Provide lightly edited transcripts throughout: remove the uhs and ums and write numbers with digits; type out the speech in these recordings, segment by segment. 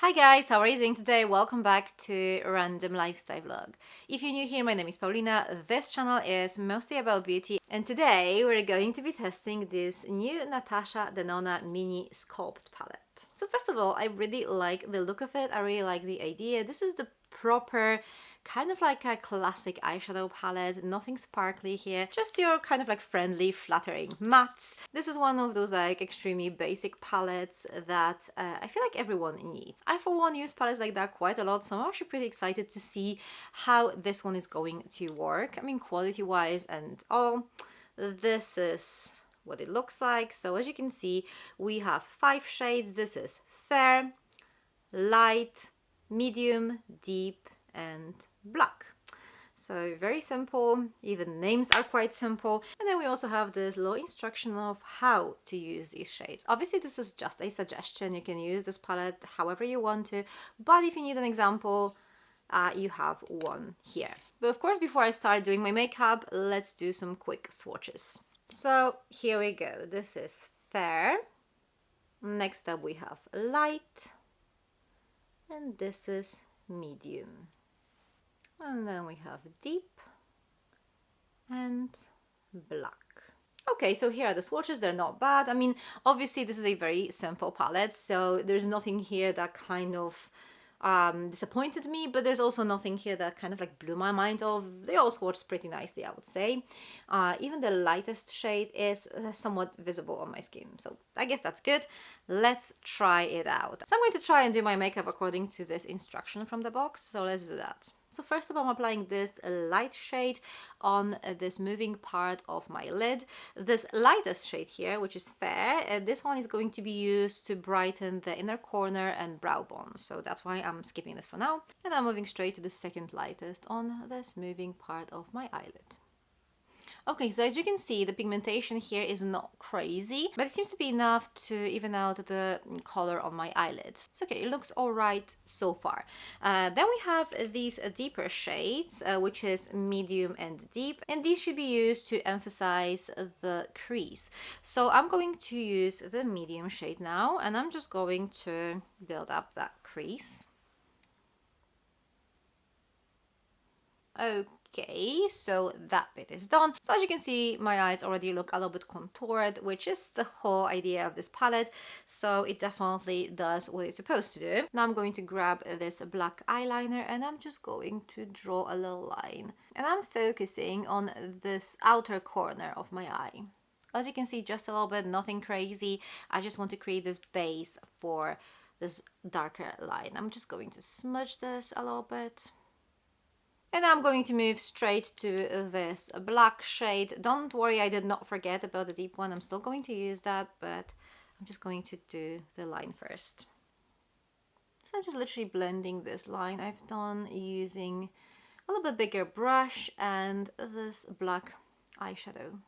Hi guys, how are you doing today? Welcome back to Random Lifestyle Vlog. If you're new here, my name is Paulina. This channel is mostly about beauty, and today we're going to be testing this new Natasha Denona mini Sculpt palette. So first of all, I really like the look of it. I really like the idea. This is the proper kind of like a classic eyeshadow palette, nothing sparkly here, just your kind of like friendly, flattering mattes. This is one of those like extremely basic palettes that I feel like everyone needs. I for one use palettes like that quite a lot, so I'm actually pretty excited to see how this one is going to work. I mean, quality wise and all, this is what it looks like. So as you can see, we have 5 shades. This is fair, light, medium, deep, and black. So very simple, even names are quite simple. And then we also have this little instruction of how to use these shades. Obviously this is just a suggestion, you can use this palette however you want to, but if you need an example, you have one here. But of course, before I start doing my makeup, let's do some quick swatches. So here we go, this is fair, next up we have light, and this is medium. And then we have deep and black. Okay, so here are the swatches. They're not bad. I mean, obviously this is a very simple palette, so there's nothing here that kind of disappointed me, but there's also nothing here that kind of like blew my mind off. They all swatched pretty nicely, I would say. Even the lightest shade is somewhat visible on my skin, so I guess that's good. Let's try it out. So I'm going to try and do my makeup according to this instruction from the box, so let's do that. So first of all, I'm applying this light shade on this moving part of my lid. This lightest shade here, which is fair, this one is going to be used to brighten the inner corner and brow bone. So that's why I'm skipping this for now. And I'm moving straight to the second lightest on this moving part of my eyelid. Okay, so as you can see, the pigmentation here is not crazy, but it seems to be enough to even out the color on my eyelids. So okay, it looks all right so far. Then we have these deeper shades, which is medium and deep, and these should be used to emphasize the crease. So I'm going to use the medium shade now, and I'm just going to build up that crease. Okay, so that bit is done. So as you can see, my eyes already look a little bit contoured, which is the whole idea of this palette. So it definitely does what it's supposed to do. Now I'm going to grab this black eyeliner and I'm just going to draw a little line. And I'm focusing on this outer corner of my eye. As you can see, just a little bit, nothing crazy. I just want to create this base for this darker line. I'm just going to smudge this a little bit. And I'm going to move straight to this black shade. Don't worry, I did not forget about the deep one. I'm still going to use that, but I'm just going to do the line first. So I'm just literally blending this line I've done using a little bit bigger brush and this black eyeshadow.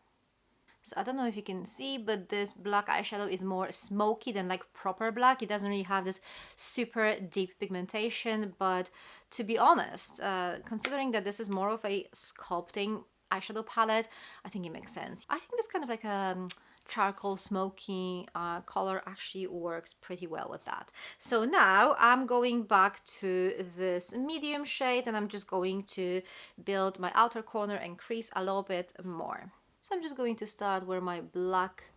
So I don't know if you can see, but this black eyeshadow is more smoky than like proper black. It doesn't really have this super deep pigmentation, but to be honest, considering that this is more of a sculpting eyeshadow palette, I think it makes sense. I think this kind of like a charcoal smoky color actually works pretty well with that. So now I'm going back to this medium shade and I'm just going to build my outer corner and crease a little bit more. So I'm just going to start where my black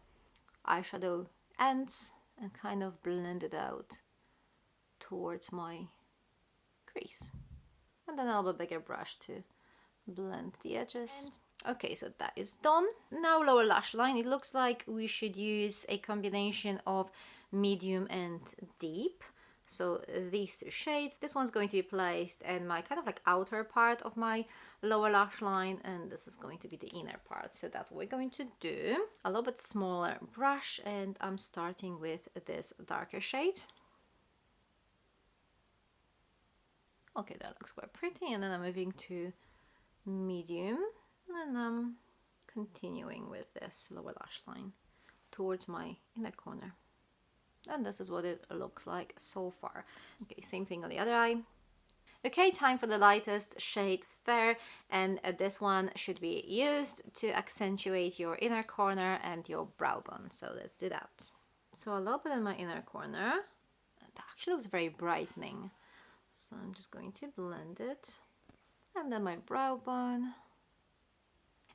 eyeshadow ends and kind of blend it out towards my crease. And then a little bit bigger brush to blend the edges. Okay, so that is done. Now lower lash line. It looks like we should use a combination of medium and deep. So these two shades, this one's going to be placed in my kind of like outer part of my lower lash line, and this is going to be the inner part. So that's what we're going to do. A little bit smaller brush, and I'm starting with this darker shade. Okay, that looks quite pretty, and then I'm moving to medium, and I'm continuing with this lower lash line towards my inner corner. And this is what it looks like so far. Okay, same thing on the other eye. Okay, time for the lightest shade, fair, and this one should be used to accentuate your inner corner and your brow bone. So let's do that. So a little bit in my inner corner, tak. actually looks very brightening. So I'm just going to blend it. And then my brow bone.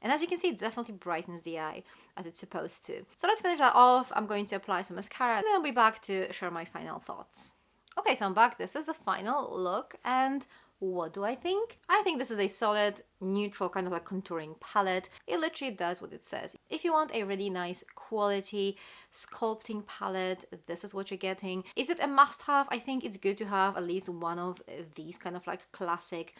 And as you can see, it definitely brightens the eye as it's supposed to. So let's finish that off. I'm going to apply some mascara and then I'll be back to share my final thoughts. Okay, so I'm back. This is the final look, and what do I think? I think this is a solid, neutral kind of like contouring palette. It literally does what it says. If you want a really nice quality sculpting palette, this is what you're getting. Is it a must-have? I think it's good to have at least one of these kind of like classic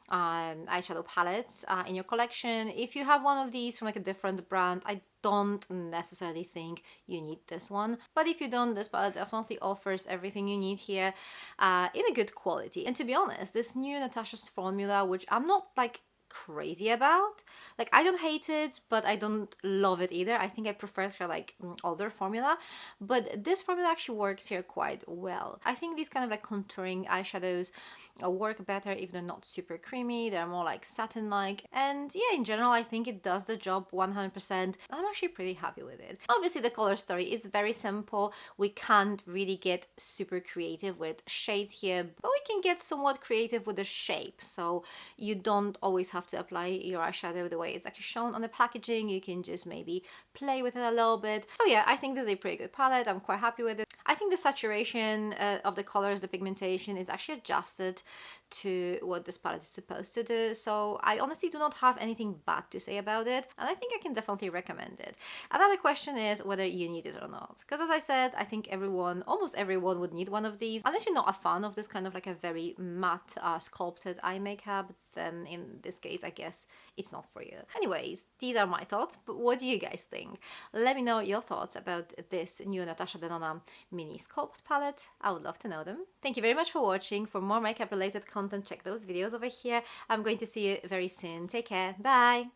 eyeshadow palettes in your collection. If you have one of these from like a different brand, I don't necessarily think you need this one, but if you don't, this palette definitely offers everything you need here in a good quality. And to be honest, this new Natasha's formula, which I'm not like crazy about, like I don't hate it, but I don't love it either. I think I prefer her like older formula, but this formula actually works here quite well. I think these kind of like contouring eyeshadows work better if they're not super creamy, they're more like satin-like, and yeah, in general I think it does the job 100%. I'm actually pretty happy with it. Obviously the color story is very simple. We can't really get super creative with shades here, but we can get somewhat creative with the shape, so you don't always have to apply your eyeshadow the way it's actually shown on the packaging. You can just maybe play with it a little bit. So yeah, I think this is a pretty good palette. I'm quite happy with it. I think the saturation of the colors, the pigmentation is actually adjusted to what this palette is supposed to do, so I honestly do not have anything bad to say about it, and I think I can definitely recommend it. Another question is whether you need it or not, because as I said, I think almost everyone would need one of these, unless you're not a fan of this kind of like a very matte sculpted eye makeup. Then in this case, I guess it's not for you. Anyways, these are my thoughts, but what do you guys think? Let me know your thoughts about this new Natasha Denona mini sculpt palette. I would love to know them. Thank you very much for watching. For more makeup related content, check those videos over here. I'm going to see you very soon. Take care. Bye.